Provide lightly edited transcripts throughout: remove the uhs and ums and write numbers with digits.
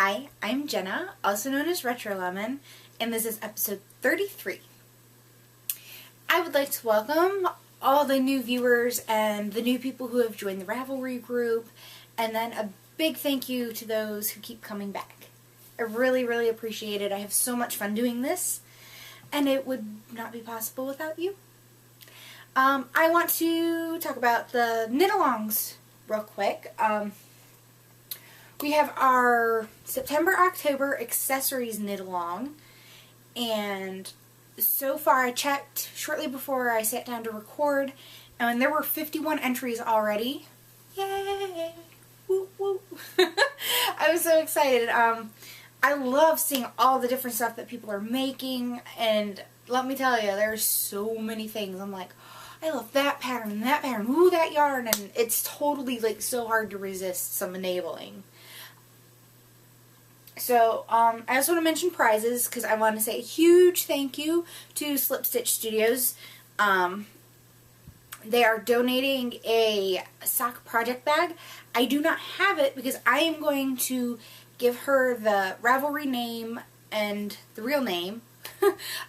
Hi, I'm Jenna, also known as Retro Lemon, and this is episode 33. I would like to welcome all the new viewers and the new people who have joined the Ravelry group, and then a big thank you to those who keep coming back. I really appreciate it. I have so much fun doing this, and it would not be possible without you. I want to talk about the knit-alongs real quick. We have our September-October accessories knit-along, and so far I checked shortly before I sat down to record, and there were 51 entries already. Yay! Woo woo! I was so excited. I love seeing all the different stuff that people are making, and let me tell you, there's so many things. I'm like, I love that pattern and that pattern, ooh, that yarn, and it's totally like so hard to resist some enabling. So, I also want to mention prizes because I want to say a huge thank you to Slip Stitch Studios. They are donating a sock project bag. I do not have it because I am going to give her the Ravelry name and the real name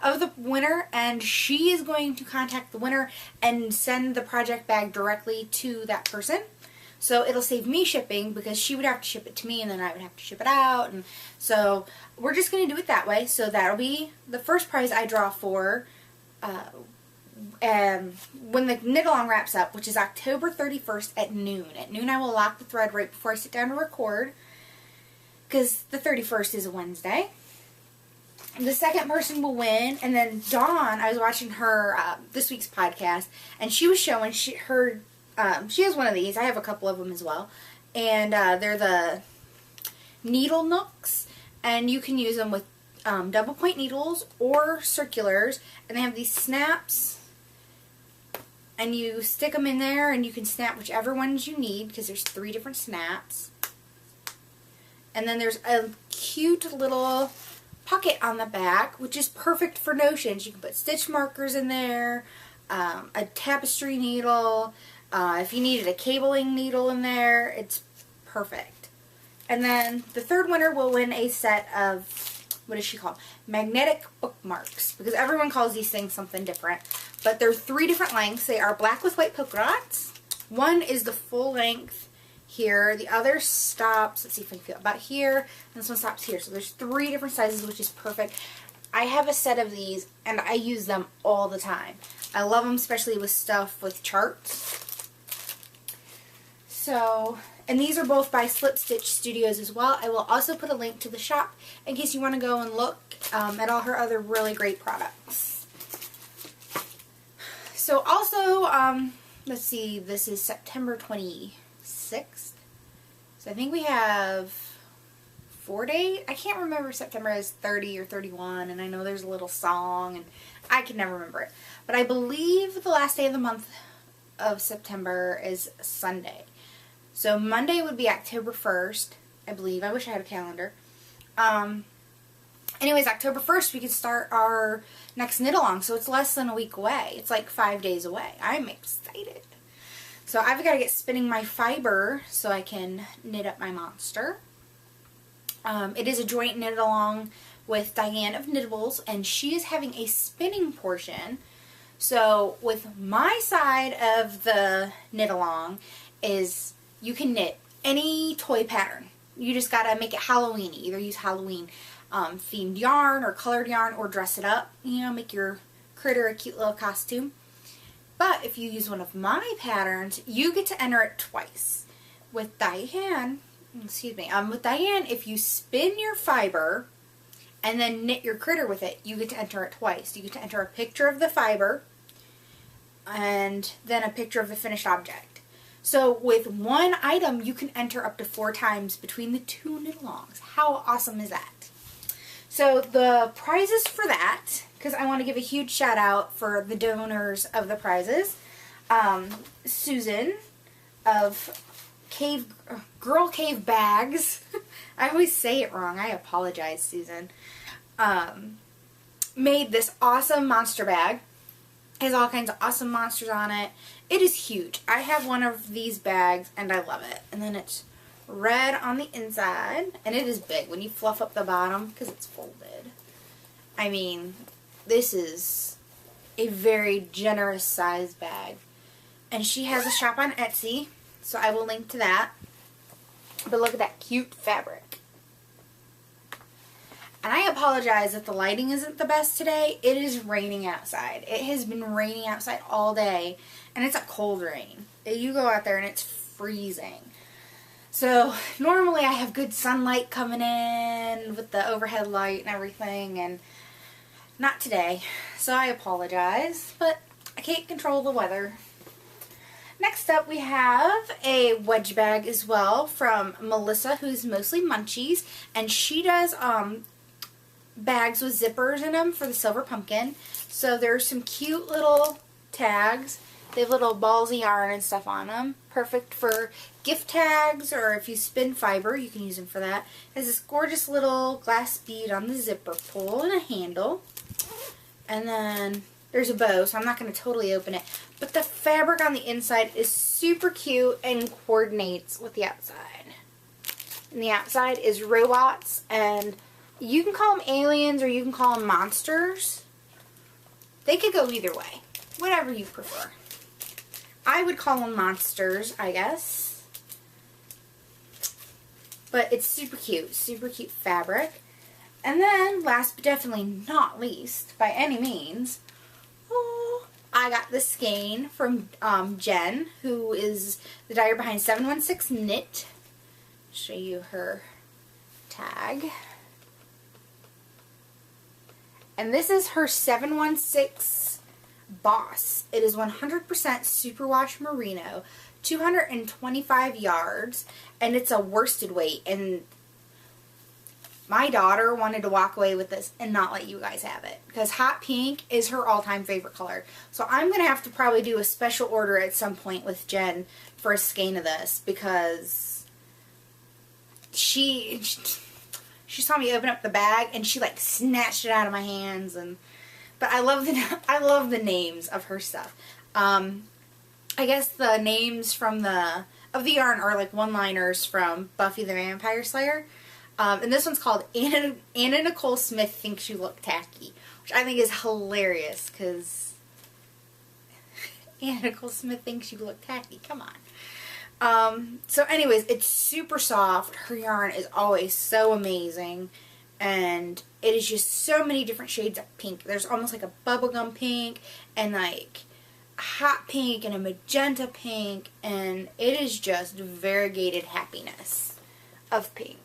of the winner, and she is going to contact the winner and send the project bag directly to that person. So it'll save me shipping because she would have to ship it to me and then I would have to ship it out. And so we're just going to do it that way. So that'll be the first prize I draw for when the knit-along wraps up, which is October 31st at noon. At noon I will lock the thread right before I sit down to record because the 31st is a Wednesday. The second person will win, and then Dawn, I was watching her this week's podcast, and she was showing she has one of these. I have a couple of them as well. And they're the needle nooks. And you can use them with double point needles or circulars. And they have these snaps. And you stick them in there and you can snap whichever ones you need because there's 3 different snaps. And then there's a cute little pocket on the back, which is perfect for notions. You can put stitch markers in there, a tapestry needle. If you needed a cabling needle in there, it's perfect. And then the third winner will win a set of, what is she called? Magnetic bookmarks. Because everyone calls these things something different. But they're 3 different lengths. They are black with white polka dots. One is the full length here. The other stops, let's see if I can feel it, about here. And this one stops here. So there's 3 different sizes, which is perfect. I have a set of these, and I use them all the time. I love them, especially with stuff with charts. So, and these are both by Slip Stitch Studios as well. I will also put a link to the shop in case you want to go and look at all her other really great products. So also, let's see, this is September 26th. So I think we have 4 days. I can't remember if September is 30 or 31, and I know there's a little song, and I can never remember it. But I believe the last day of the month of September is Sunday. So Monday would be October 1st, I believe. I wish I had a calendar. Anyways, October 1st we could start our next knit-along, so it's less than a week away. It's like 5 days away. I'm excited. So I've got to get spinning my fiber so I can knit up my monster. It is a joint knit-along with Diane of Knitables, and she is having a spinning portion. So with my side of the knit-along is you can knit any toy pattern. You just gotta make it Halloween-y. Either use Halloween themed yarn or colored yarn or dress it up. You know, make your critter a cute little costume. But if you use one of my patterns, you get to enter it twice. With Diane, if you spin your fiber and then knit your critter with it, you get to enter it twice. You get to enter a picture of the fiber and then a picture of the finished object. So with one item, you can enter up to 4 times between the 2 knit-alongs. How awesome is that? So the prizes for that, because I want to give a huge shout out for the donors of the prizes. Susan of Girl Cave Bags. I always say it wrong. I apologize, Susan. Made this awesome monster bag. It has all kinds of awesome monsters on it. It is huge. I have one of these bags and I love it. And then it's red on the inside, and it is big when you fluff up the bottom because it's folded. I mean, this is a very generous size bag. And she has a shop on Etsy, so I will link to that. But look at that cute fabric. And I apologize if the lighting isn't the best today. It is raining outside. It has been raining outside all day, and it's a cold rain. You go out there and it's freezing. So normally I have good sunlight coming in with the overhead light and everything, and not today. So I apologize, but I can't control the weather. Next up, we have a wedge bag as well from Melissa, who's mostly Munchies, and she does bags with zippers in them for the Silver Pumpkin. So there's some cute little tags. They have little balls of yarn and stuff on them. Perfect for gift tags, or if you spin fiber, you can use them for that. It has this gorgeous little glass bead on the zipper pull and a handle. And then there's a bow, so I'm not going to totally open it. But the fabric on the inside is super cute and coordinates with the outside. And the outside is robots, and you can call them aliens or you can call them monsters. They could go either way. Whatever you prefer. I would call them monsters, I guess. But it's super cute fabric. And then, last but definitely not least, by any means, I got the skein from Jen, who is the dyer behind 716 Knit. Show you her tag. And this is her 716 Boss. It is 100% superwash merino, 225 yards, and it's a worsted weight. And my daughter wanted to walk away with this and not let you guys have it, because hot pink is her all-time favorite color. So I'm going to have to probably do a special order at some point with Jen for a skein of this, because she saw me open up the bag and she like snatched it out of my hands. But I love the names of her stuff. I guess the names from the yarn are like one-liners from Buffy the Vampire Slayer. And this one's called Anna Nicole Smith Thinks You Look Tacky, which I think is hilarious, because Anna Nicole Smith thinks you look tacky. Come on. So anyways, it's super soft. Her yarn is always so amazing, and it is just so many different shades of pink. There's almost like a bubblegum pink, and like a hot pink, and a magenta pink, and it is just variegated happiness of pink.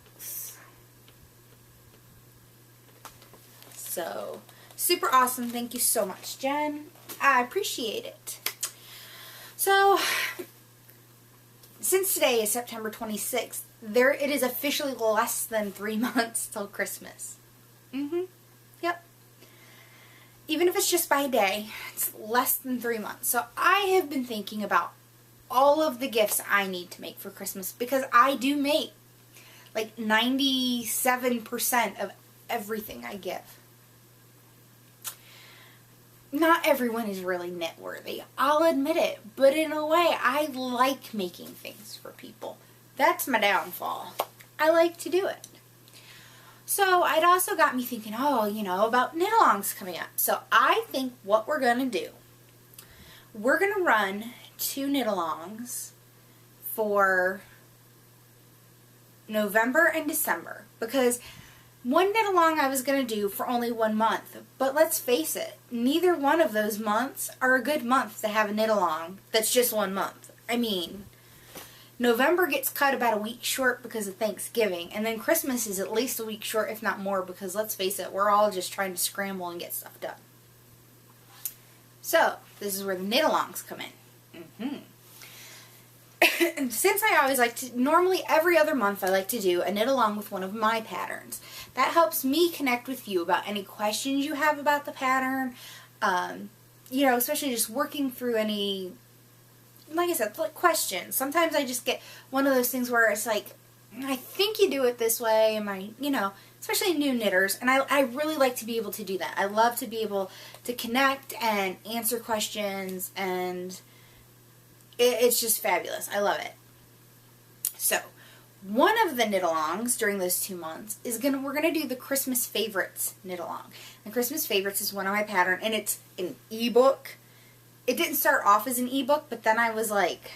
So, super awesome. Thank you so much, Jen. I appreciate it. So, since today is September 26th, it is officially less than 3 months till Christmas. Yep. Even if it's just by day, it's less than 3 months. So, I have been thinking about all of the gifts I need to make for Christmas, because I do make like 97% of everything I give. Not everyone is really knit worthy, I'll admit it, but in a way, I like making things for people. That's my downfall. I like to do it. So it also got me thinking, about knit-alongs coming up. So I think what we're going to do, we're going to run 2 knit-alongs for November and December, because one knit-along I was going to do for only 1 month, but let's face it, neither one of those months are a good month to have a knit-along that's just 1 month. I mean, November gets cut about a week short because of Thanksgiving, and then Christmas is at least a week short, if not more, because let's face it, we're all just trying to scramble and get stuff done. So, this is where the knit-alongs come in. And since I always like to, normally every other month I like to do a knit along with one of my patterns. That helps me connect with you about any questions you have about the pattern, especially just working through any, like I said, like questions. Sometimes I just get one of those things where it's like, I think you do it this way, especially new knitters, and I really like to be able to do that. I love to be able to connect and answer questions, and it's just fabulous. I love it. So, one of the knit-alongs during those 2 months we're gonna do the Christmas Favorites knit-along. The Christmas Favorites is one of my patterns, and it's an ebook. It didn't start off as an ebook, but then I was like,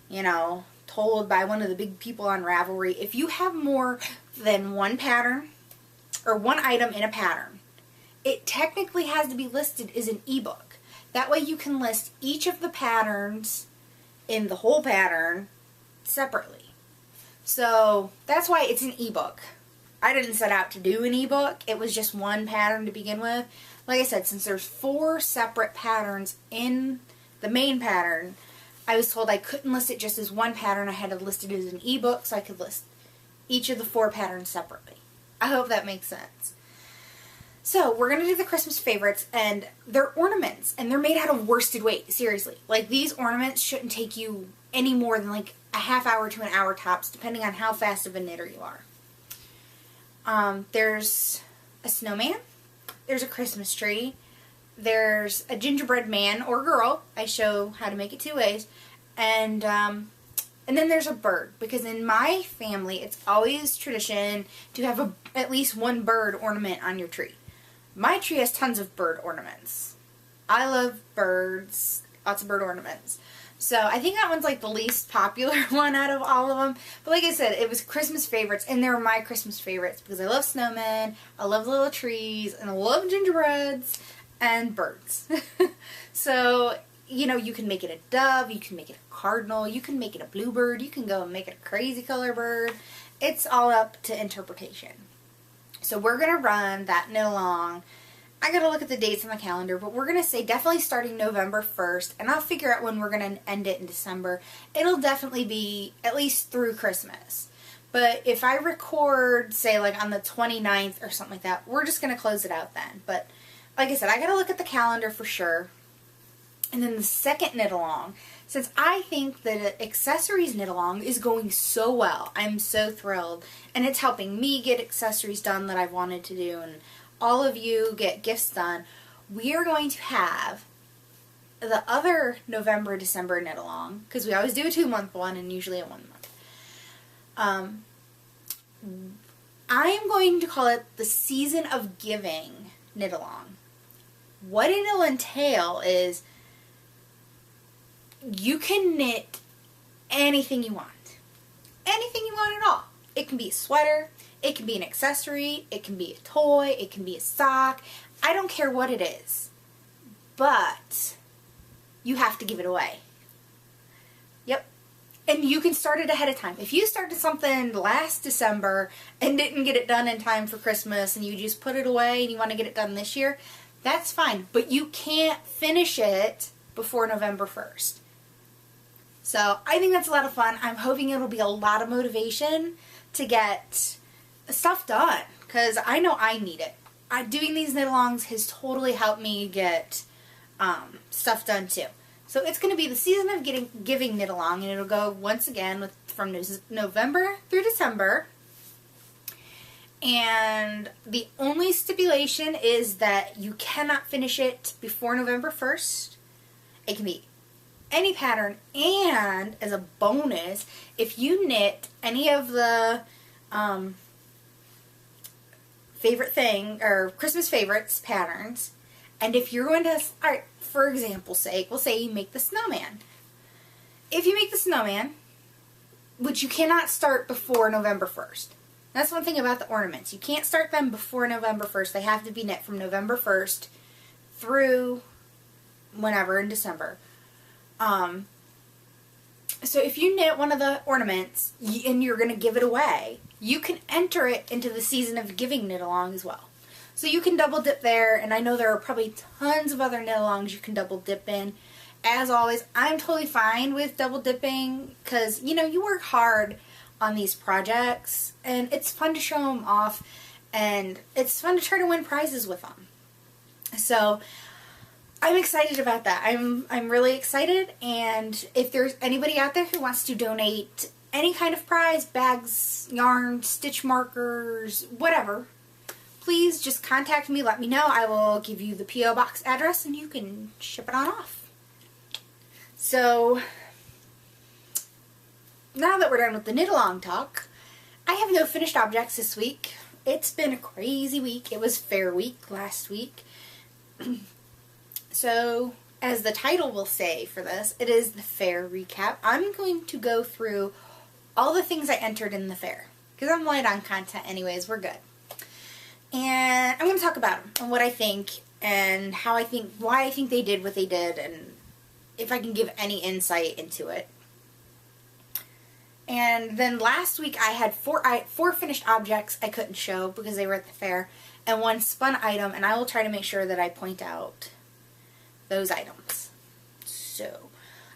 you know, told by one of the big people on Ravelry, if you have more than one pattern or one item in a pattern, it technically has to be listed as an ebook. That way you can list each of the patterns in the whole pattern separately. So that's why it's an ebook. I didn't set out to do an ebook. It was just one pattern to begin with. Like I said, since there's 4 separate patterns in the main pattern, I was told I couldn't list it just as one pattern. I had to list it as an ebook so I could list each of the 4 patterns separately. I hope that makes sense. So we're going to do the Christmas Favorites, and they're ornaments, and they're made out of worsted weight. Seriously. Like, these ornaments shouldn't take you any more than like a half hour to an hour tops, depending on how fast of a knitter you are. There's a snowman. There's a Christmas tree. There's a gingerbread man or girl. I show how to make it 2 ways. And then there's a bird, because in my family it's always tradition to have at least one bird ornament on your tree. My tree has tons of bird ornaments. I love birds, lots of bird ornaments. So I think that one's like the least popular one out of all of them. But like I said, it was Christmas Favorites, and they were my Christmas favorites because I love snowmen, I love little trees, and I love gingerbreads and birds. So, you know, you can make it a dove, you can make it a cardinal, you can make it a bluebird, you can go and make it a crazy color bird. It's all up to interpretation. So we're going to run that knit along. I gotta look at the dates on the calendar, but we're gonna say definitely starting November 1st, and I'll figure out when we're gonna end it in December. It'll definitely be at least through Christmas. But if I record, say, like on the 29th or something like that, we're just gonna close it out then. But like I said, I gotta look at the calendar for sure. And then the second knit along, since I think that accessories knit along is going so well, I'm so thrilled, and it's helping me get accessories done that I've wanted to do, and all of you get gifts done. We are going to have the other November, December knit along, because we always do a 2-month one and usually a 1 month. I am going to call it the Season of Giving knit along. What it'll entail is you can knit anything you want. Anything you want at all. It can be a sweater, it can be an accessory, it can be a toy, it can be a sock. I don't care what it is. But you have to give it away. Yep. And you can start it ahead of time. If you started something last December and didn't get it done in time for Christmas and you just put it away and you want to get it done this year, that's fine. But you can't finish it before November 1st. So I think that's a lot of fun. I'm hoping it'll be a lot of motivation to get stuff done, because I know I need it. Doing these knit-alongs has totally helped me get stuff done too. So it's going to be the Season of Giving knit-along, and it'll go once again from November through December. And the only stipulation is that you cannot finish it before November 1st. It can be any pattern, and as a bonus, if you knit any of the favorite thing or Christmas favorites patterns, and if you're going to, alright, for example's sake, we'll say you make the snowman. If you make the snowman, which you cannot start before November 1st. That's one thing about the ornaments. You can't start them before November 1st. They have to be knit from November 1st through whenever in December. So if you knit one of the ornaments and you're going to give it away, you can enter it into the Season of Giving knit along as well. So you can double dip there, and I know there are probably tons of other knit alongs you can double dip in. As always, I'm totally fine with double dipping because, you know, you work hard on these projects and it's fun to show them off, and it's fun to try to win prizes with them. So I'm excited about that. I'm really excited, and if there's anybody out there who wants to donate any kind of prize, bags, yarn, stitch markers, whatever, please just contact me, let me know. I will give you the P.O. Box address and you can ship it on off. So now that we're done with the knit-along talk, I have no finished objects this week. It's been a crazy week. It was fair week last week. So, as the title will say for this, it is the fair recap. I'm going to go through all the things I entered in the fair, because I'm light on content anyways, we're good. And I'm going to talk about them, and what I think, and how I think, why I think they did what they did, and if I can give any insight into it. And then last week I had four finished objects I couldn't show because they were at the fair, and one spun item, and I will try to make sure that I point out those items. So,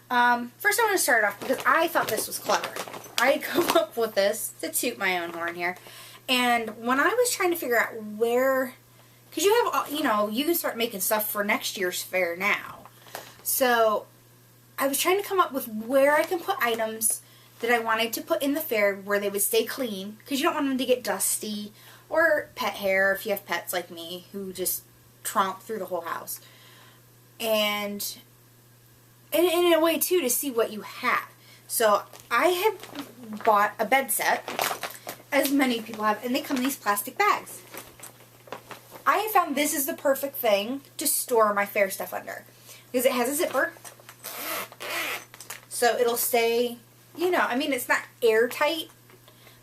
first I want to start off because I thought this was clever. I come up with this to toot my own horn here, and when I was trying to figure out where, because you have, you can start making stuff for next year's fair now. So, I was trying to come up with where I can put items that I wanted to put in the fair where they would stay clean, because you don't want them to get dusty or pet hair if you have pets like me who just tromp through the whole house. And in a way too to see what you have. So I have bought a bed set, as many people have, and they come in these plastic bags. I have found this is the perfect thing to store my fair stuff under, because it has a zipper, so it'll stay, it's not airtight,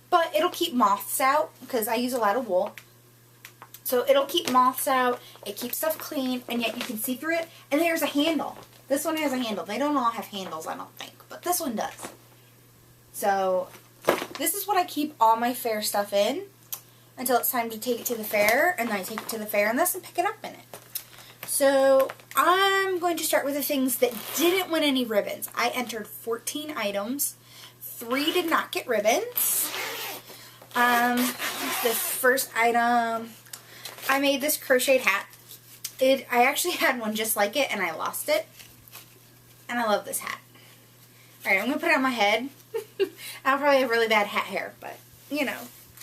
but it'll keep moths out, because I use a lot of wool. So it'll keep moths out, it keeps stuff clean, and yet you can see through it. And there's a handle. This one has a handle. They don't all have handles, I don't think, but this one does. So this is what I keep all my fair stuff in until it's time to take it to the fair, and then I take it to the fair and this and pick it up in it. So I'm going to start with the things that didn't win any ribbons. I entered 14 items. 3 did not get ribbons. The first item, I made this crocheted hat. I actually had one just like it and I lost it. And I love this hat. Alright, I'm going to put it on my head. I'll probably have really bad hat hair, but,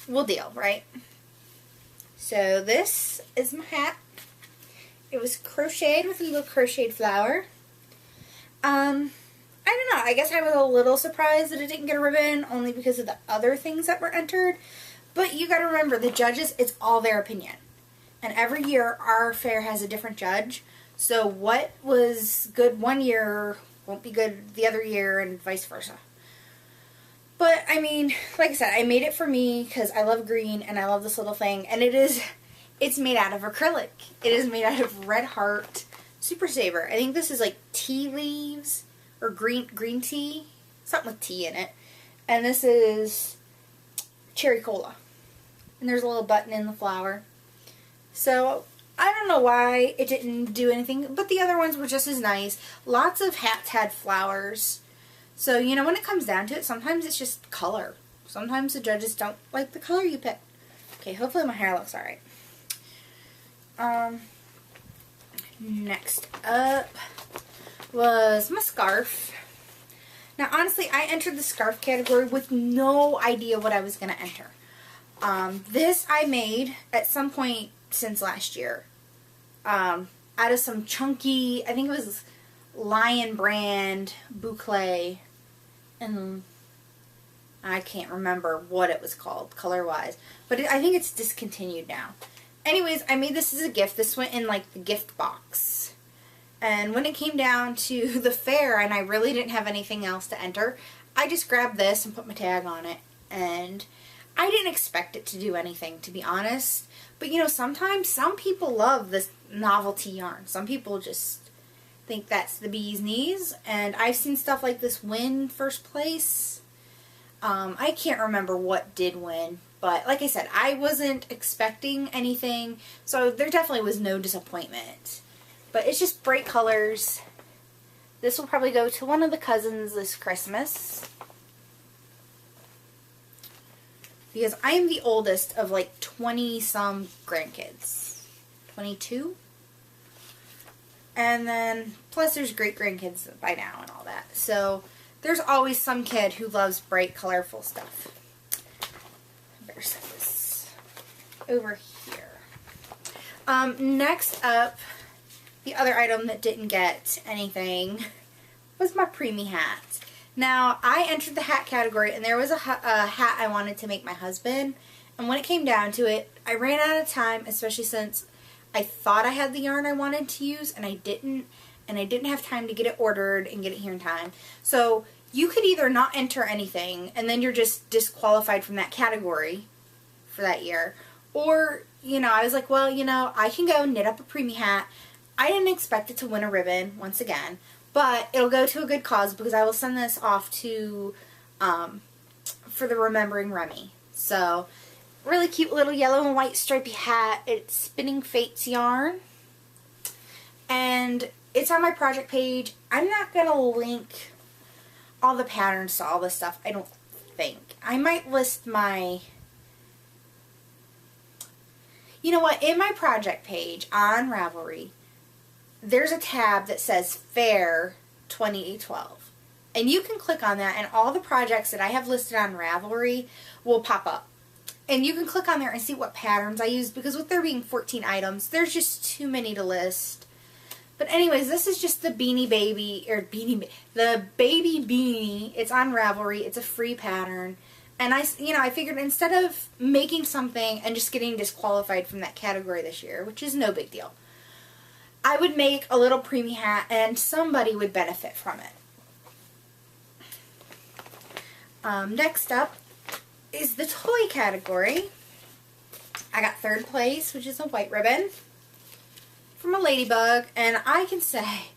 we'll deal, right? So this is my hat. It was crocheted with a little crocheted flower. I don't know, I guess I was a little surprised that it didn't get a ribbon, only because of the other things that were entered. But you gotta remember, the judges, it's all their opinion. And every year, our fair has a different judge. So what was good one year won't be good the other year, and vice versa. But, like I said, I made it for me because I love green and I love this little thing. And it's made out of acrylic. It is made out of Red Heart Super Saver. I think this is like tea leaves or green tea. Something with tea in it. And this is cherry cola. And there's a little button in the flower. So, I don't know why it didn't do anything, but the other ones were just as nice. Lots of hats had flowers. So, when it comes down to it, sometimes it's just color. Sometimes the judges don't like the color you pick. Okay, hopefully my hair looks alright. Next up was my scarf. Now, honestly, I entered the scarf category with no idea what I was going to enter. This I made at some point since last year. Out of some chunky, I think it was Lion brand boucle, and I can't remember what it was called color-wise, but I think it's discontinued now. Anyways, I made this as a gift. This went in like the gift box. And when it came down to the fair and I really didn't have anything else to enter, I just grabbed this and put my tag on it. And I didn't expect it to do anything, to be honest. But sometimes some people love this novelty yarn. Some people just think that's the bee's knees. And I've seen stuff like this win first place. I can't remember what did win. But like I said, I wasn't expecting anything. So there definitely was no disappointment. But it's just bright colors. This will probably go to one of the cousins this Christmas. Because I am the oldest of like 20-some grandkids. 22? And then, plus there's great-grandkids by now and all that. So, there's always some kid who loves bright, colorful stuff. I better set this over here. Next up, the other item that didn't get anything was my preemie hat. Now, I entered the hat category, and there was a hat I wanted to make my husband. And when it came down to it, I ran out of time, especially since I thought I had the yarn I wanted to use, and I didn't. And I didn't have time to get it ordered and get it here in time. So you could either not enter anything, and then you're just disqualified from that category for that year. Or, you know, I was like, well, you know, I can go knit up a preemie hat. I didn't expect it to win a ribbon, once again. But it'll go to a good cause because I will send this off to, for the Remembering Remy. So, really cute little yellow and white stripy hat. It's Spinning Fates yarn. And it's on my project page. I'm not going to link all the patterns to all this stuff, I don't think. I might list my... You know what? In my project page on Ravelry, there's a tab that says Fair 2012. And you can click on that and all the projects that I have listed on Ravelry will pop up. And you can click on there and see what patterns I used because with there being 14 items, there's just too many to list. But anyways, this is just the Beanie Baby, or the Baby Beanie. It's on Ravelry. It's a free pattern. And I figured instead of making something and just getting disqualified from that category this year, which is no big deal, I would make a little preemie hat and somebody would benefit from it. Next up is the toy category. I got third place, which is a white ribbon from a Ladybug, and I can say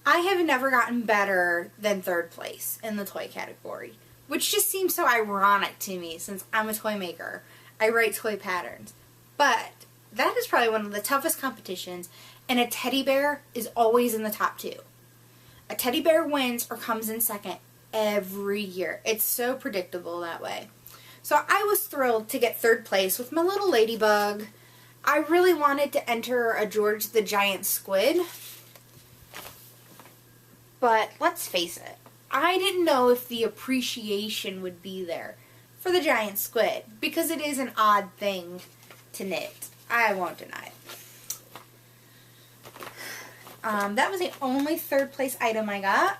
I have never gotten better than third place in the toy category, which just seems so ironic to me since I'm a toy maker. I write toy patterns. But that is probably one of the toughest competitions, and a teddy bear is always in the top two. A teddy bear wins or comes in second every year. It's so predictable that way. So I was thrilled to get third place with my little Ladybug. I really wanted to enter a George the Giant Squid, but let's face it, I didn't know if the appreciation would be there for the giant squid because it is an odd thing to knit. I won't deny it. That was the only third place item I got.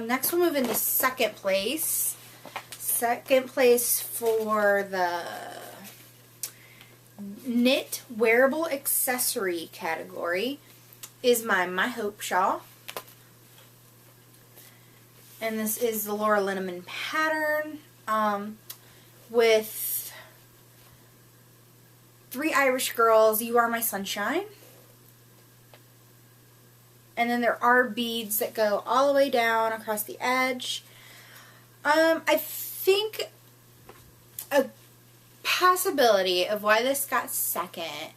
Next we'll move into second place. Second place for the knit wearable accessory category is my Hope shawl. And this is the Laura Linneman pattern with 3 Irish girls, You Are My Sunshine. And then there are beads that go all the way down across the edge. I think a possibility of why this got second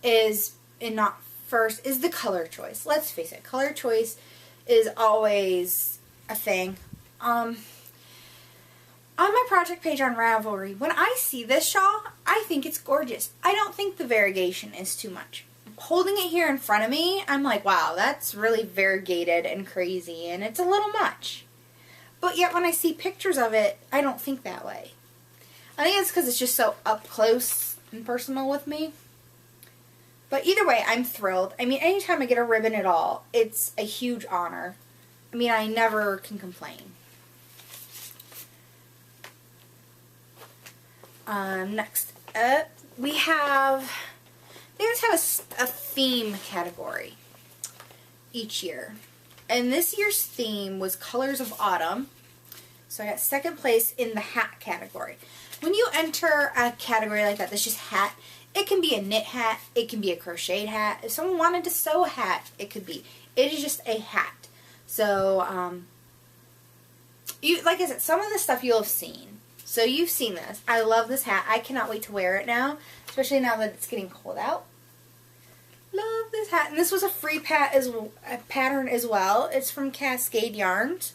is, and not first, is the color choice. Let's face it, color choice is always a thing. On my project page on Ravelry, when I see this shawl, I think it's gorgeous. I don't think the variegation is too much. Holding it here in front of me, I'm like, wow, that's really variegated and crazy, and it's a little much. But yet when I see pictures of it, I don't think that way. I think it's because it's just so up close and personal with me. But either way, I'm thrilled. I mean, anytime I get a ribbon at all, it's a huge honor. I mean, I never can complain. Next up, they always have a theme category each year. And this year's theme was Colors of Autumn. So I got second place in the hat category. When you enter a category like that, that's just hat, it can be a knit hat, it can be a crocheted hat. If someone wanted to sew a hat, it could be. It is just a hat. So, like I said, some of the stuff you'll have seen. So you've seen this. I love this hat. I cannot wait to wear it now, especially now that it's getting cold out. Love this hat. And this was a free pattern as well. It's from Cascade Yarns.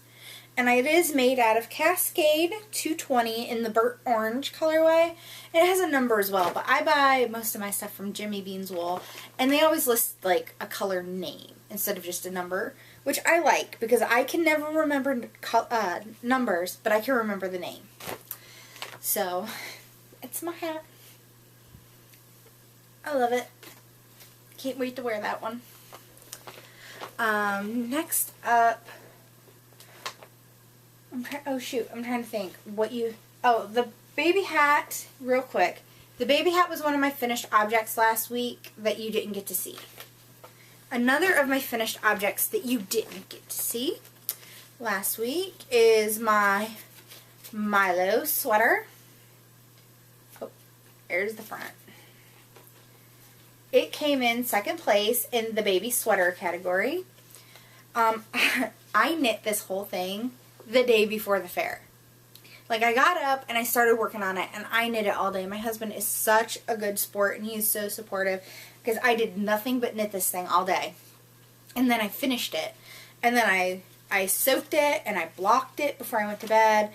And it is made out of Cascade 220 in the burnt orange colorway. And it has a number as well. But I buy most of my stuff from Jimmy Bean's Wool. And they always list like a color name instead of just a number. Which I like because I can never remember numbers, but I can remember the name. So, it's my hat. I love it. Can't wait to wear that one. Next up, Oh shoot, I'm trying to think what you... Oh, the baby hat, real quick. The baby hat was one of my finished objects last week that you didn't get to see. Another of my finished objects that you didn't get to see last week is my Milo sweater. Oh, there's the front. It came in second place in the baby sweater category. I knit this whole thing the day before the fair. Like, I got up and I started working on it, and I knit it all day. My husband is such a good sport, and he's so supportive, because I did nothing but knit this thing all day. And then I finished it. And then I soaked it, and I blocked it before I went to bed.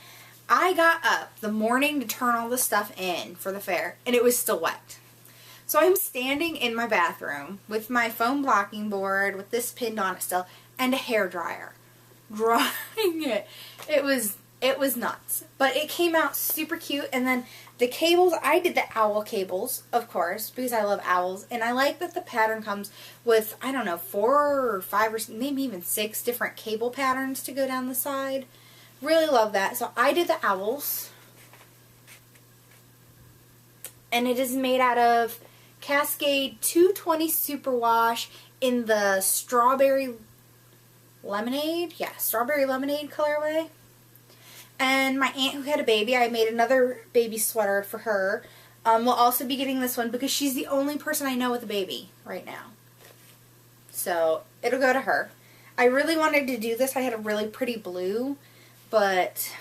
I got up the morning to turn all the stuff in for the fair, and it was still wet. So I'm standing in my bathroom with my foam blocking board, with this pinned on it still, and a hairdryer, drying it. It was nuts. But it came out super cute. And then the cables, I did the owl cables, of course, because I love owls. And I like that the pattern comes with, I don't know, 4 or 5 or maybe even 6 different cable patterns to go down the side. Really love that. So I did the owls. And it is made out of Cascade 220 Superwash in the strawberry lemonade. Yeah, strawberry lemonade colorway. And my aunt who had a baby, I made another baby sweater for her. We'll also be getting this one because she's the only person I know with a baby right now. So it'll go to her. I really wanted to do this. I had a really pretty blue, but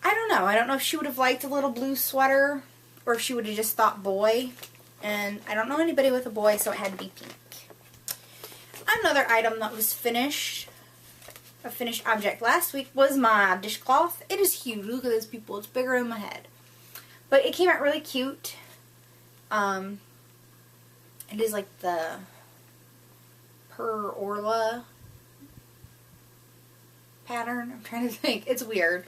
I don't know. I don't know if she would have liked a little blue sweater or if she would have just thought boy. And I don't know anybody with a boy, so it had to be pink. Another item that was finished, a finished object last week, was my dishcloth. It is huge. Look at this, people. It's bigger than my head. But it came out really cute. It is like the Per Orla pattern. I'm trying to think. It's weird.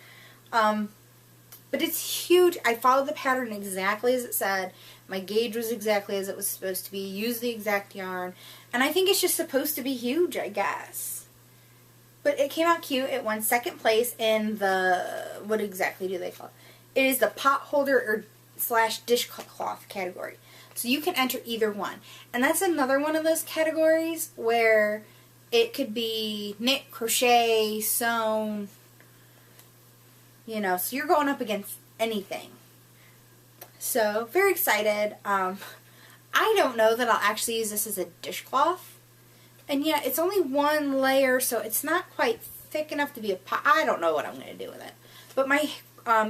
But it's huge. I followed the pattern exactly as it said. My gauge was exactly as it was supposed to be. Used the exact yarn. And I think it's just supposed to be huge, I guess. But it came out cute. It won second place in the, what exactly do they call it? It is the pot holder or / dishcloth category. So you can enter either one. And that's another one of those categories where it could be knit, crochet, sewn, you know, so you're going up against anything. So, very excited. I don't know that I'll actually use this as a dishcloth. And yeah, it's only one layer, so it's not quite thick enough to be a pot. I don't know what I'm going to do with it. But my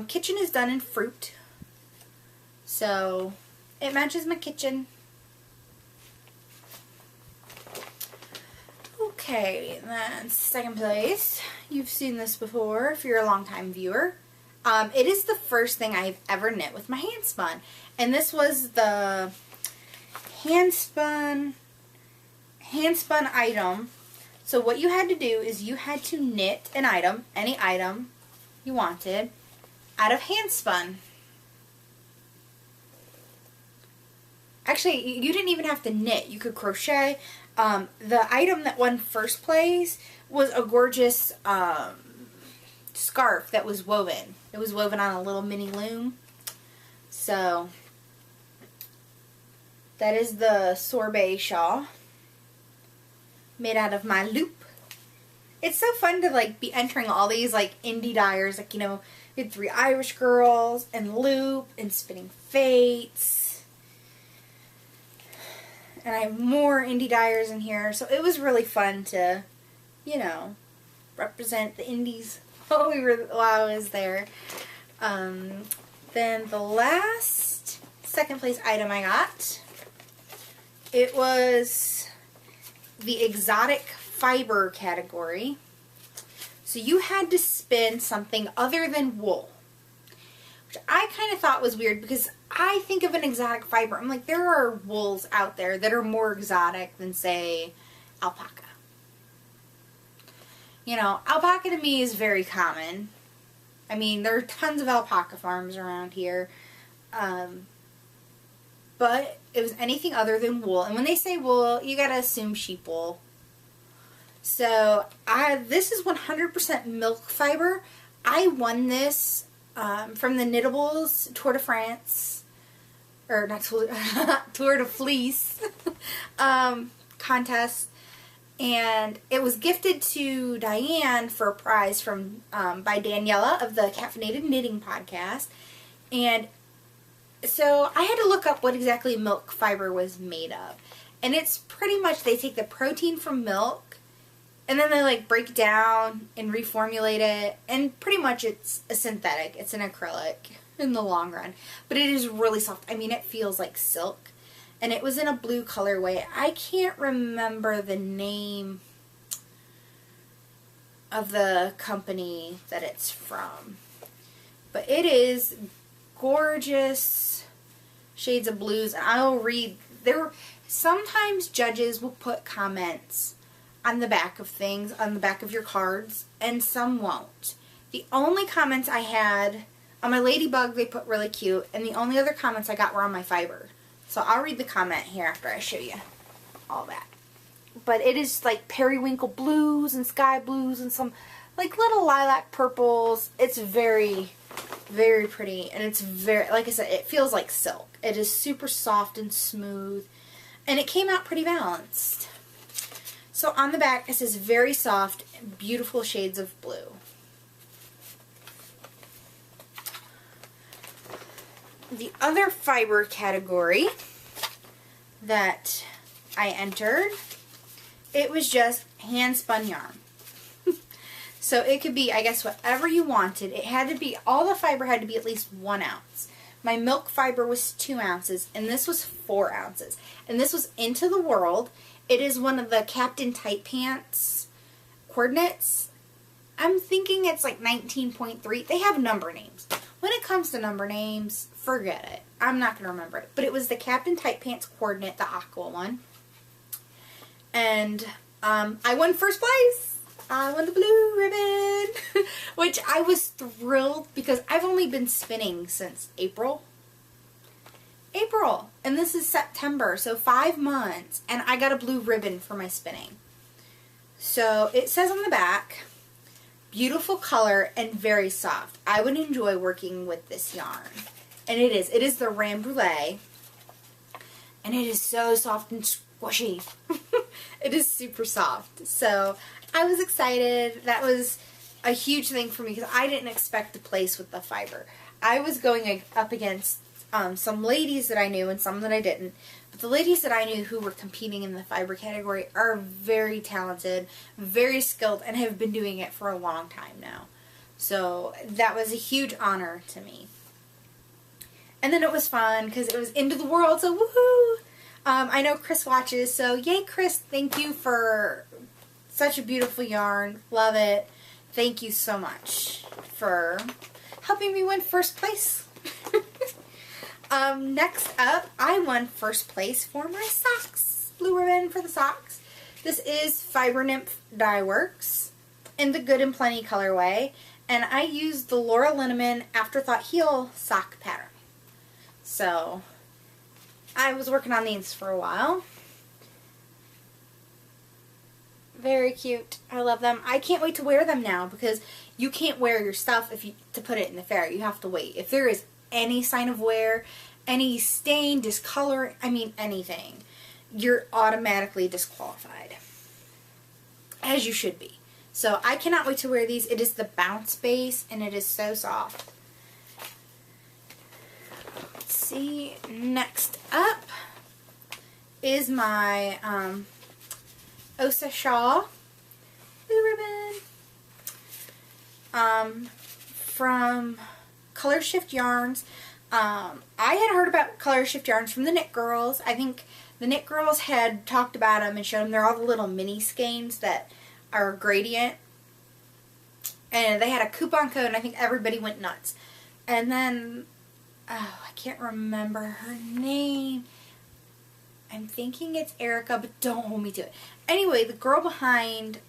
kitchen is done in fruit. So, it matches my kitchen. Okay, then second place. You've seen this before if you're a longtime viewer. It is the first thing I've ever knit with my hand spun. And this was the hand spun item. So what you had to do is you had to knit an item, any item you wanted, out of hand spun. Actually, you didn't even have to knit. You could crochet. The item that won first place was a gorgeous scarf that was woven. It was woven on a little mini loom. So, that is the sorbet shawl made out of my loop. It's so fun to like be entering all these like indie dyers, like, you know, we had 3 Irish Girls and Loop and Spinning Fates. And I have more indie dyers in here. So it was really fun to, you know, represent the indies while I was there. Then the last second place item I got, it was the exotic fiber category. So you had to spin something other than wool, which I kind of thought was weird because I think of an exotic fiber. I'm like, there are wools out there that are more exotic than, say, alpaca. You know, alpaca to me is very common. I mean, there are tons of alpaca farms around here. But it was anything other than wool. And when they say wool, you gotta assume sheep wool. So this is 100% milk fiber. I won this from the Knittables Tour de France, or not Tour, Tour de Fleece contest, and it was gifted to Diane for a prize from by Daniela of the Caffeinated Knitting podcast. And so I had to look up what exactly milk fiber was made of, and it's pretty much they take the protein from milk and then they like break it down and reformulate it, and pretty much it's a synthetic. It's an acrylic in the long run, but it is really soft. I mean, it feels like silk, and it was in a blue colorway. I can't remember the name of the company that it's from, but it is gorgeous shades of blues. And I'll read, sometimes judges will put comments on the back of things, on the back of your cards, and some won't. The only comments I had on my Ladybug, they put really cute, and the only other comments I got were on my fiber. So I'll read the comment here after I show you all that. But it is like periwinkle blues and sky blues and some like little lilac purples. It's very, very pretty, and it's very, like I said, it feels like silk. It is super soft and smooth, and it came out pretty balanced. So on the back it says very soft, beautiful shades of blue. The other fiber category that I entered, it was just hand spun yarn. So it could be, I guess, whatever you wanted. It had to be, all the fiber had to be at least 1 ounce. My milk fiber was 2 ounces, and this was 4 ounces. And this was Into the World. It is one of the Captain Tight Pants coordinates. I'm thinking it's like 19.3. They have number names. When it comes to number names, forget it. I'm not going to remember it. But it was the Captain Tight Pants coordinate, the aqua one. And I won first place. I won the blue ribbon. Which I was thrilled because I've only been spinning since April. And this is September, so 5 months, and I got a blue ribbon for my spinning. So it says on the back, beautiful color and very soft. I would enjoy working with this yarn. And it is. It is the Rambouillet, and it is so soft and squishy. It is super soft. So I was excited. That was a huge thing for me because I didn't expect to place with the fiber. I was going up against some ladies that I knew and some that I didn't. But the ladies that I knew who were competing in the fiber category are very talented, very skilled, and have been doing it for a long time now. So that was a huge honor to me. And then it was fun because it was Into the World, so woohoo! I know Chris watches, so yay Chris, thank you for such a beautiful yarn. Love it. Thank you so much for helping me win first place. Next up, I won first place for my socks. Blue ribbon for the socks. This is Fiber Nymph Dye Works in the Good and Plenty colorway. And I used the Laura Linneman Afterthought Heel sock pattern. So, I was working on these for a while. Very cute. I love them. I can't wait to wear them now because you can't wear your stuff to put it in the fair. You have to wait. If there is any sign of wear, any stain, discolor, I mean anything, you're automatically disqualified. As you should be. So I cannot wait to wear these. It is the Bounce Base and it is so soft. Let's see. Next up is my Osa Shaw blue ribbon from Color Shift Yarns. I had heard about Color Shift Yarns from the Knit Girls. I think the Knit Girls had talked about them and showed them. They're all the little mini skeins that are gradient. And they had a coupon code and I think everybody went nuts. And then, oh, I can't remember her name. I'm thinking it's Erica, but don't hold me to it. Anyway, the girl behind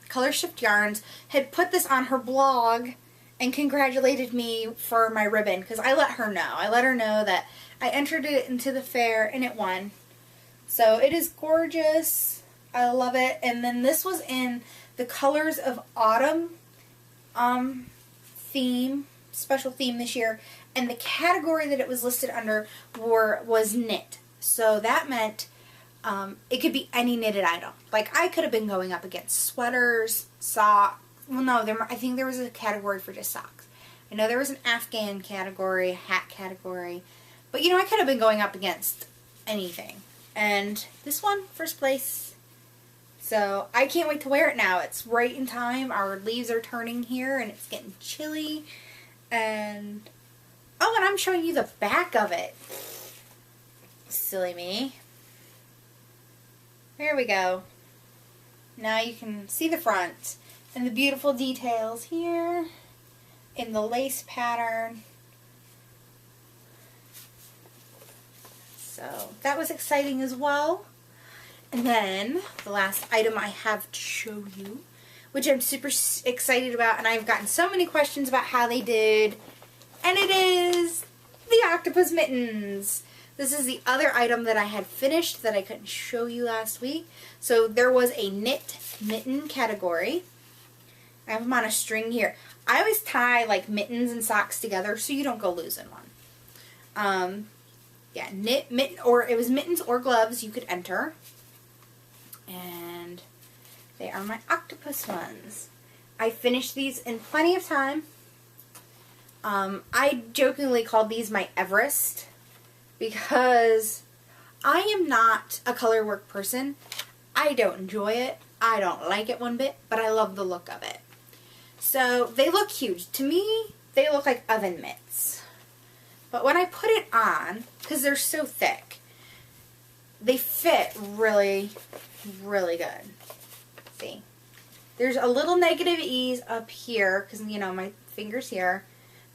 Color Shift Yarns had put this on her blog and congratulated me for my ribbon because I let her know. I let her know that I entered it into the fair and it won. So it is gorgeous. I love it. And then this was in the Colors of Autumn theme, special theme this year. And the category that it was listed under was knit. So that meant it could be any knitted item. Like, I could have been going up against sweaters, socks. Well, no, I think there was a category for just socks. I know there was an Afghan category, a hat category. But, you know, I could have been going up against anything. And this one, first place. So, I can't wait to wear it now. It's right in time. Our leaves are turning here, and it's getting chilly. And, oh, and I'm showing you the back of it. Silly me. There we go. Now you can see the front. And the beautiful details here in the lace pattern. So that was exciting as well. And then the last item I have to show you, which I'm super excited about, and I've gotten so many questions about how they did, and it is the octopus mittens. This is the other item that I had finished that I couldn't show you last week. So there was a knit mitten category. I have them on a string here. I always tie like mittens and socks together so you don't go losing one. Yeah, mitten, or it was mittens or gloves you could enter. And they are my octopus ones. I finished these in plenty of time. I jokingly called these my Everest because I am not a color work person. I don't enjoy it. I don't like it one bit, but I love the look of it. So they look huge. To me, they look like oven mitts. But when I put it on, because they're so thick, they fit really, really good. See? There's a little negative ease up here, because, you know, my finger's here.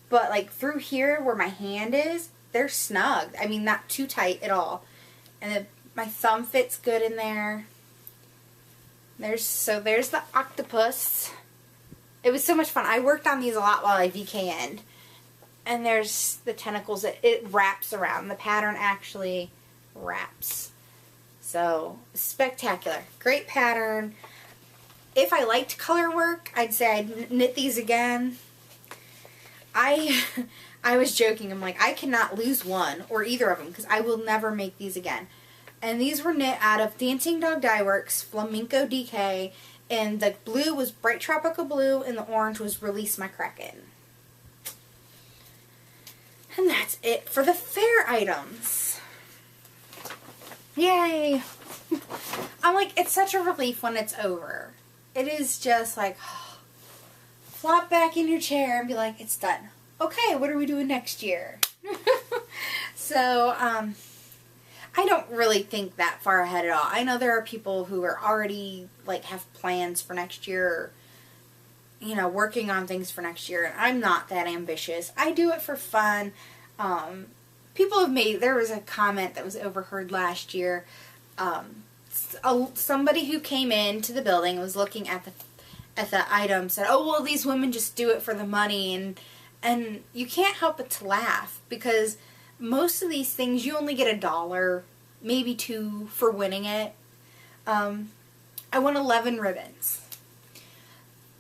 But, like, through here where my hand is, they're snug. I mean, not too tight at all. And my thumb fits good in there. There's the octopus. It was so much fun. I worked on these a lot while I VKN'd. And there's the tentacles. It wraps around. The pattern actually wraps. So, spectacular. Great pattern. If I liked color work, I'd say I'd knit these again. I was joking. I'm like, I cannot lose one or either of them because I will never make these again. And these were knit out of Dancing Dog Dye Works Flamenco DK. And the blue was Bright Tropical Blue, and the orange was Release My Kraken. And that's it for the fair items. Yay! I'm like, it's such a relief when it's over. It is just like, flop back in your chair and be like, it's done. Okay, what are we doing next year? So, I don't really think that far ahead at all. I know there are people who are already, like, have plans for next year, or, you know, working on things for next year, and I'm not that ambitious. I do it for fun. People have made, there was a comment that was overheard last year. Somebody who came into the building and was looking at the item said, oh, well, these women just do it for the money, and you can't help but to laugh, because most of these things, you only get $1, maybe $2 for winning it. I won 11 ribbons.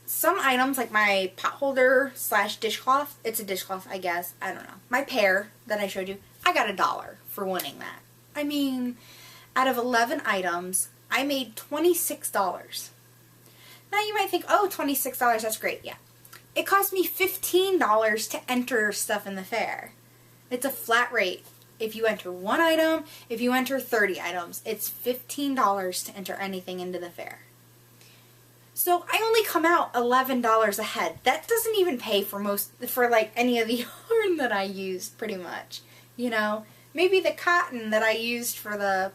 Some items, like my pot holder / dishcloth, it's a dishcloth, I guess, I don't know. My pear that I showed you, I got $1 for winning that. I mean, out of 11 items, I made $26. Now you might think, oh, $26, that's great, yeah. It cost me $15 to enter stuff in the fair. It's a flat rate. If you enter one item, if you enter 30 items, it's $15 to enter anything into the fair. So I only come out $11 ahead. That doesn't even pay for like any of the yarn that I used, pretty much. You know, maybe the cotton that I used for the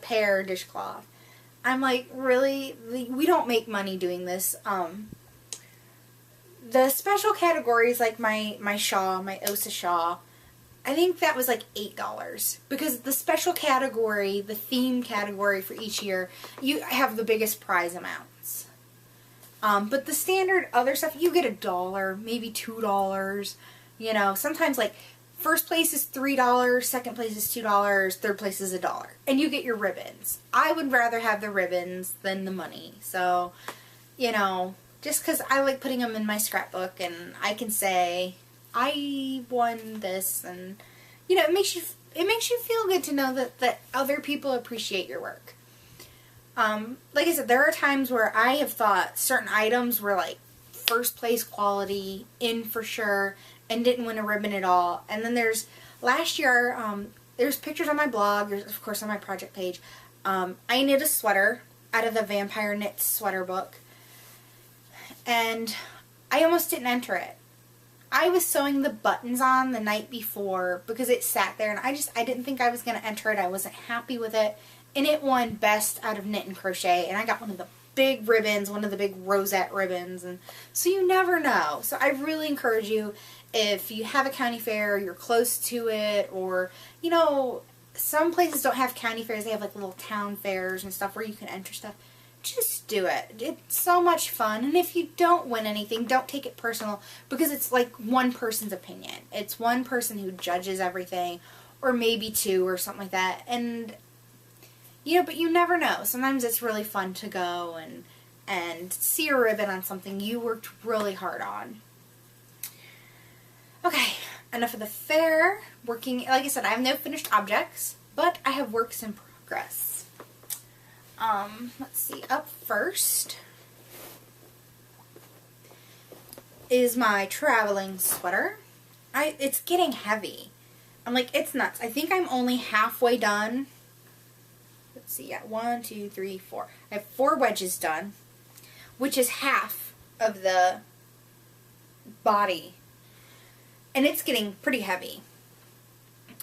pear dishcloth. I'm like, really? We don't make money doing this. The special categories, like my shawl, my Osa shawl, I think that was like $8, because the special category, the theme category for each year, you have the biggest prize amounts. But the standard other stuff, you get $1, maybe $2, you know, sometimes like First place is $3, second place is $2, third place is $1. And you get your ribbons. I would rather have the ribbons than the money. So, you know, just because I like putting them in my scrapbook and I can say, I won this, and, you know, it makes you feel good to know that other people appreciate your work. Like I said, there are times where I have thought certain items were like first place quality, in for sure, and didn't win a ribbon at all. And then last year, there's pictures on my blog, there's of course on my project page. I knit a sweater out of the Vampire Knit sweater book, and I almost didn't enter it. I was sewing the buttons on the night before because it sat there, and I didn't think I was going to enter it. I wasn't happy with it, and it won best out of knit and crochet, and I got one of the big ribbons, one of the big rosette ribbons, and so you never know. So I really encourage you, if you have a county fair, you're close to it, or, you know, some places don't have county fairs, they have like little town fairs and stuff where you can enter stuff. Just do it. It's so much fun. And if you don't win anything, don't take it personal, because it's like one person's opinion. It's one person who judges everything, or maybe two or something like that. And, you know, but you never know. Sometimes it's really fun to go and see a ribbon on something you worked really hard on. Okay, enough of the fair. Like I said, I have no finished objects, but I have works in progress. Let's see, up first is my traveling sweater. It's getting heavy. I'm like, it's nuts. I think I'm only halfway done. Let's see, yeah, 1, 2, 3, 4. I have 4 wedges done, which is half of the body. And it's getting pretty heavy.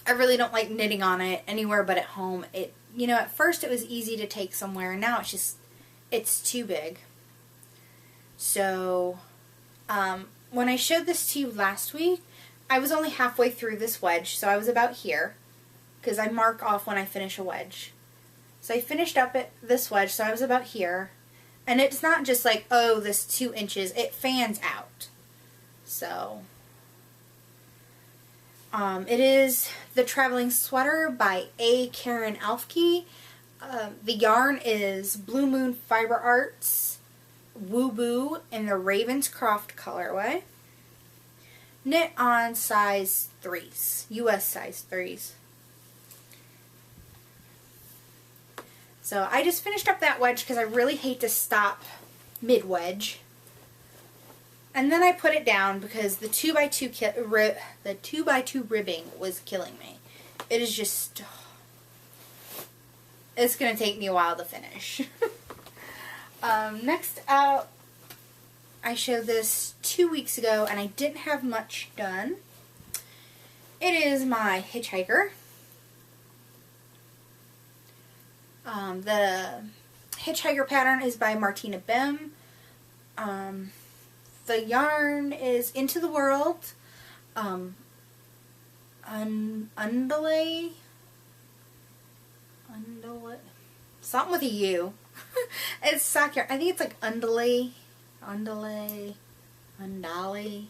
I really don't like knitting on it anywhere but at home. You know, at first it was easy to take somewhere, and now it's too big. So, when I showed this to you last week, I was only halfway through this wedge, so I was about here, because I mark off when I finish a wedge. So I finished up this wedge, so I was about here, and it's not just like, oh, this 2 inches, it fans out. So, it is the Traveling Sweater by A. Karen Alfke. The yarn is Blue Moon Fiber Arts Woo Boo in the Ravenscroft colorway. Knit on size 3s, US size 3s. So I just finished up that wedge because I really hate to stop mid-wedge. And then I put it down because the 2x2 ribbing was killing me. It is just, it's going to take me a while to finish. Next out, I showed this 2 weeks ago and I didn't have much done. It is my Hitchhiker. The Hitchhiker pattern is by Martina Bem. The yarn is Into the World, Undulate, something with a U. It's sock yarn. I think it's like Undulate, I don't know.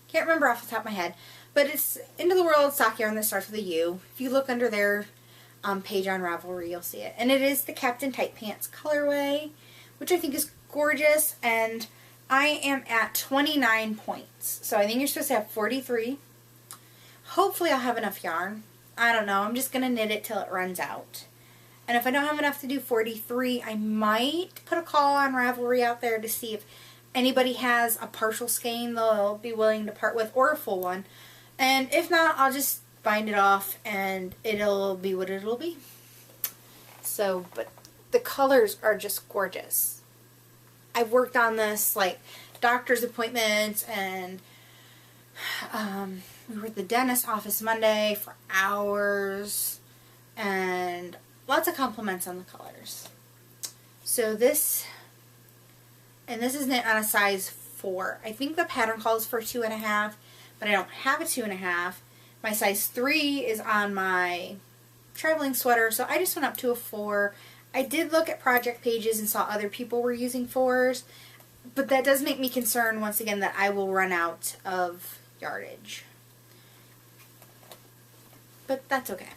Can't remember off the top of my head. But it's Into the World sock yarn that starts with a U. If you look under their page on Ravelry, you'll see it. And it is the Captain Tight Pants colorway, which I think is gorgeous, and I am at 29 points. So I think you're supposed to have 43. Hopefully I'll have enough yarn. I don't know. I'm just going to knit it till it runs out. And if I don't have enough to do 43, I might put a call on Ravelry out there to see if anybody has a partial skein they'll be willing to part with, or a full one. And if not, I'll just bind it off and it'll be what it'll be. So, but the colors are just gorgeous. I've worked on this like doctor's appointments, and we were at the dentist's office Monday for hours, and lots of compliments on the colors. So this is knit on a size 4. I think the pattern calls for 2.5, but I don't have a 2.5. My size 3 is on my traveling sweater, so I just went up to a 4. I did look at project pages and saw other people were using 4s, but that does make me concerned once again that I will run out of yardage. but that's okay.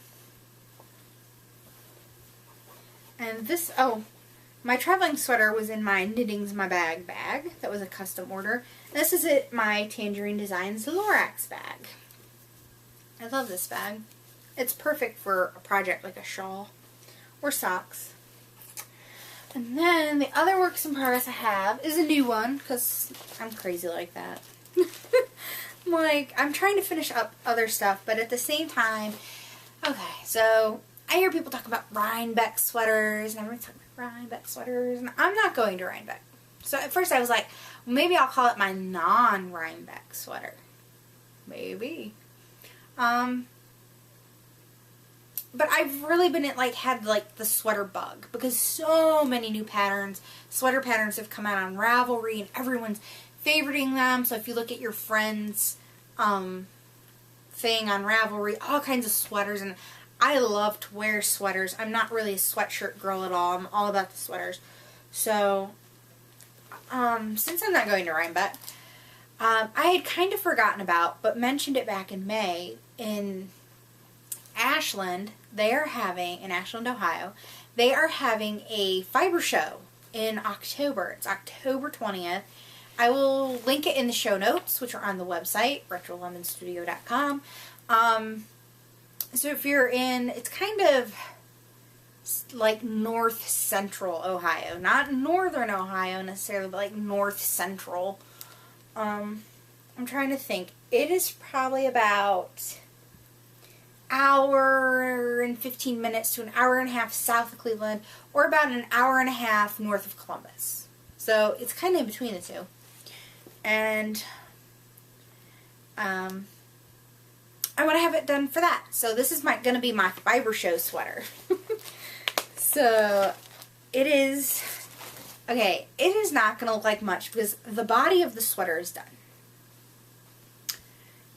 And this, oh, my traveling sweater was in my Knitting's My Bag bag. That was a custom order. And this is my Tangerine Designs Lorax bag. I love this bag. It's perfect for a project like a shawl or socks. And then the other works in progress I have is a new one, because I'm crazy like that. I'm trying to finish up other stuff, but at the same time, okay, so I hear people talk about Rhinebeck sweaters, and everyone's talking about Rhinebeck sweaters, and I'm not going to Rhinebeck. So at first I was like, well, maybe I'll call it my non-Rhinebeck sweater. Maybe. But I've really been had the sweater bug, because so many new sweater patterns have come out on Ravelry, and everyone's favoriting them. So if you look at your friends' thing on Ravelry, all kinds of sweaters, and I love to wear sweaters. I'm not really a sweatshirt girl at all. I'm all about the sweaters. So, since I'm not going to Rhinebeck, I had kind of forgotten about, but mentioned it back in May, in Ashland, in Ashland, Ohio, they are having a fiber show in October. It's October 20th. I will link it in the show notes, which are on the website, retrolemonstudio.com. So if you're in, it's kind of like north central Ohio. Not northern Ohio necessarily, but like north central. I'm trying to think. It is probably about hour and 15 minutes to an hour and a half south of Cleveland, or about an hour and a half north of Columbus. So it's kind of in between the two. And I want to have it done for that. So this is going to be my fiber show sweater. So it is, okay, it is not going to look like much because the body of the sweater is done.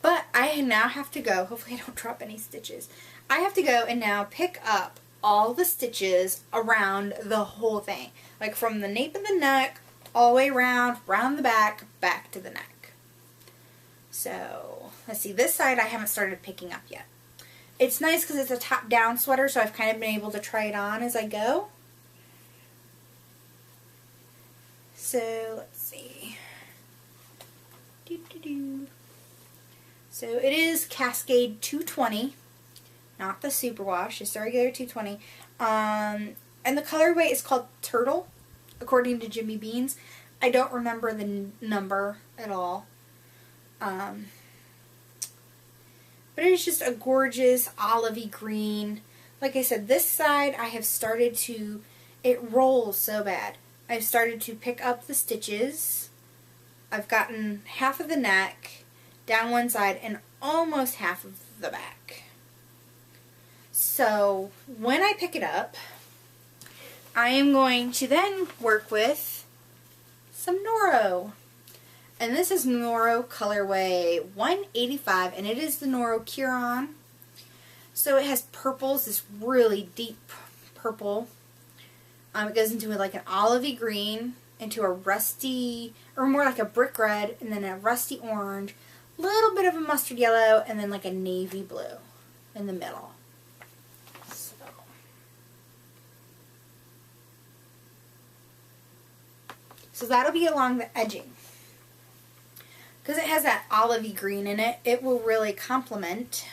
But I now have to go, hopefully I don't drop any stitches. I have to go and now pick up all the stitches around the whole thing. Like from the nape of the neck, all the way around the back, back to the neck. So, let's see, this side I haven't started picking up yet. It's nice because it's a top-down sweater, so I've kind of been able to try it on as I go. So, let's see. So, it is Cascade 220, not the Superwash, it's the regular 220. And the colorway is called Turtle, according to Jimmy Beans. I don't remember the number at all. But it is just a gorgeous olivey green. Like I said, this side I have started to, it rolls so bad. I've started to pick up the stitches. I've gotten half of the neck down one side and almost half of the back. So when I pick it up, I am going to then work with some Noro. And this is Noro colorway 185, and it is the Noro Curon. So it has purples, this really deep purple. It goes into like an olivey green, into a rusty, or more like a brick red, and then a rusty orange, a little bit of a mustard yellow, and then like a navy blue in the middle. So that'll be along the edging. Because it has that olivey green in it, it will really complement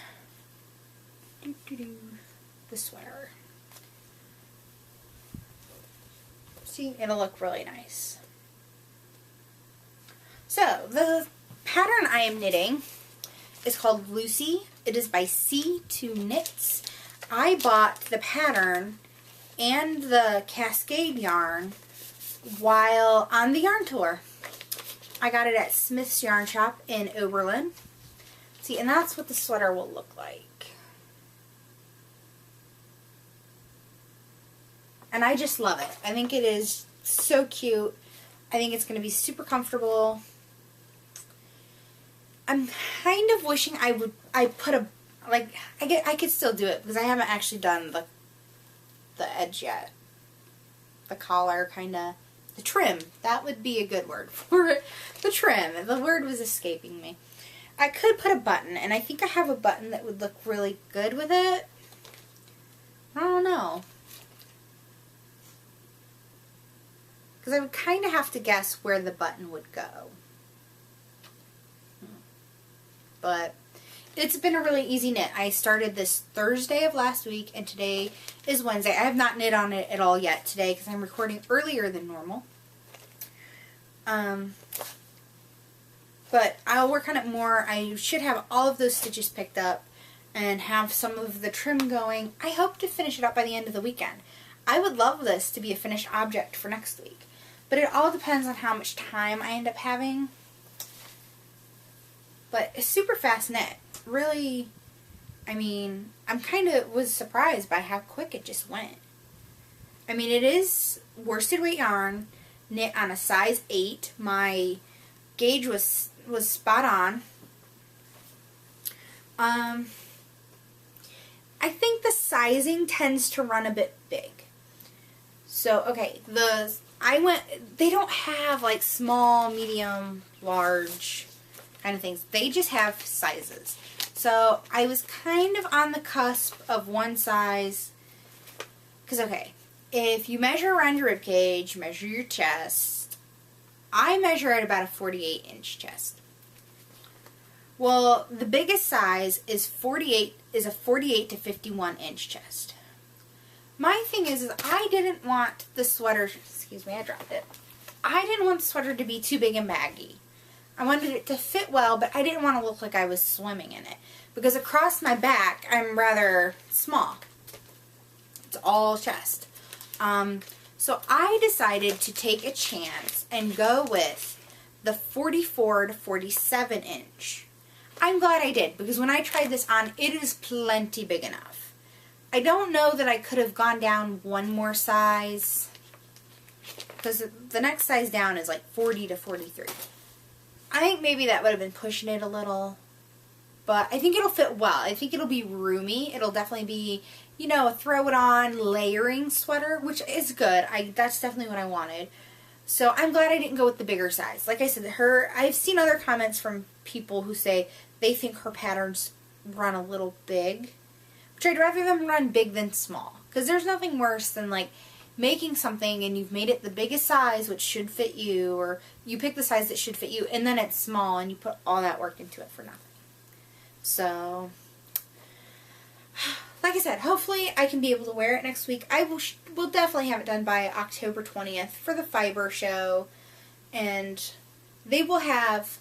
the sweater. See, it'll look really nice. So, the pattern I am knitting is called Lucy. It is by C2 Knits. I bought the pattern and the Cascade yarn while on the yarn tour. I got it at Smith's Yarn Shop in Oberlin. See, and that's what the sweater will look like. And I just love it. I think it is so cute. I think it's going to be super comfortable. I'm kind of wishing I put a, like, I could still do it because I haven't actually done the edge yet. The collar, kind of. The trim. That would be a good word for it. The trim. The word was escaping me. I could put a button, and I think I have a button that would look really good with it. I don't know. Because I would kind of have to guess where the button would go. But it's been a really easy knit. I started this Thursday of last week, and today is Wednesday. I have not knit on it at all yet today because I'm recording earlier than normal. But I'll work on it more. I should have all of those stitches picked up and have some of the trim going. I hope to finish it up by the end of the weekend. I would love this to be a finished object for next week. But it all depends on how much time I end up having. But it's super fast knit. Really, I mean, I'm kind of was surprised by how quick it just went. I mean, it is worsted weight yarn, knit on a size 8. My gauge was spot on. I think the sizing tends to run a bit big. So, okay, they don't have like small, medium, large kind of things. They just have sizes. So, I was kind of on the cusp of one size. Because, okay, if you measure around your rib cage, measure your chest, I measure at about a 48-inch chest. Well, the biggest size is a 48 to 51-inch chest. My thing is I didn't want the sweater, excuse me, I dropped it. I didn't want the sweater to be too big and baggy. I wanted it to fit well, but I didn't want to look like I was swimming in it. Because across my back, I'm rather small. It's all chest. So I decided to take a chance and go with the 44 to 47 inch. I'm glad I did, because when I tried this on, it is plenty big enough. I don't know that I could have gone down one more size, because the next size down is like 40 to 43. I think maybe that would have been pushing it a little, but I think it'll fit well. I think it'll be roomy. It'll definitely be, you know, a throw it on layering sweater, which is good. That's definitely what I wanted. So I'm glad I didn't go with the bigger size. Like I said, I've seen other comments from people who say they think her patterns run a little big, which I'd rather them run big than small. Because there's nothing worse than like making something and you've made it the biggest size which should fit you, or you pick the size that should fit you and then it's small and you put all that work into it for nothing. So, like I said, hopefully I can be able to wear it next week. I will definitely have it done by October 20th for the fiber show. And they will have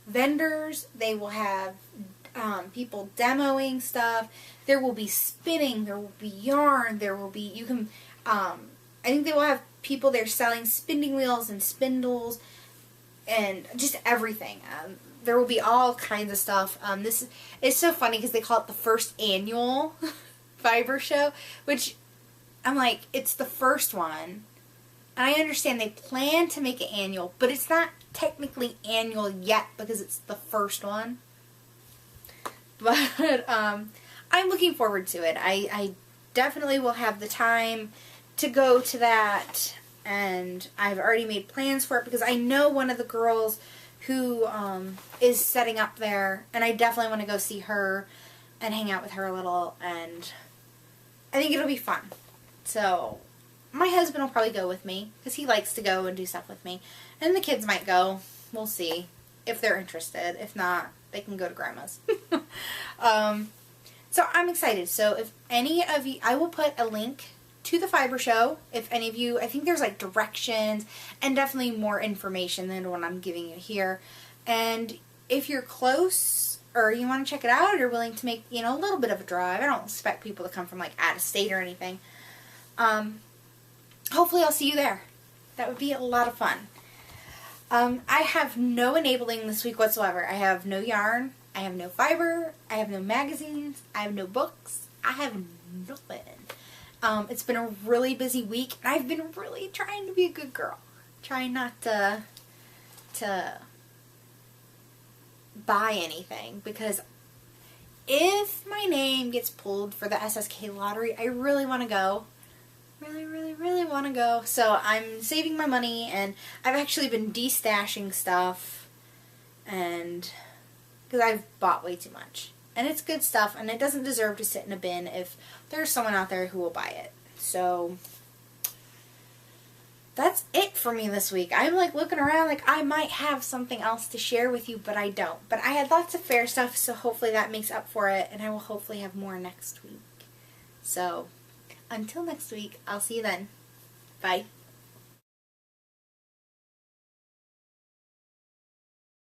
vendors. They will have people demoing stuff. There will be spinning. There will be yarn. There will be, I think they will have people there selling spinning wheels and spindles and just everything. There will be all kinds of stuff. This is so funny because they call it the first annual fiber show, which I'm like, it's the first one. And I understand they plan to make it annual, but it's not technically annual yet because it's the first one. But I'm looking forward to it. I definitely will have the time to go to that, and I've already made plans for it because I know one of the girls who is setting up there, and I definitely want to go see her and hang out with her a little, and I think it'll be fun. So my husband will probably go with me because he likes to go and do stuff with me, and the kids might go. We'll see if they're interested. If not, they can go to Grandma's. So I'm excited. So if any of you, I will put a link to the fiber show. If any of you, I think there's like directions and definitely more information than what I'm giving you here. And if you're close or you want to check it out, or you're willing to make, a little bit of a drive. I don't expect people to come from like out of state or anything. Hopefully I'll see you there. That would be a lot of fun. I have no enabling this week whatsoever. I have no yarn. I have no fiber. I have no magazines. I have no books. I have nothing. It's been a really busy week, and I've been really trying to be a good girl. Trying not to buy anything, because if my name gets pulled for the SSK lottery, I really want to go. Really want to go. So I'm saving my money, and I've actually been de-stashing stuff, and because I've bought way too much. And it's good stuff, and it doesn't deserve to sit in a bin if there's someone out there who will buy it. So that's it for me this week. I'm like looking around like I might have something else to share with you, but I don't. But I had lots of fair stuff, so hopefully that makes up for it, and I will hopefully have more next week. So until next week, I'll see you then. Bye.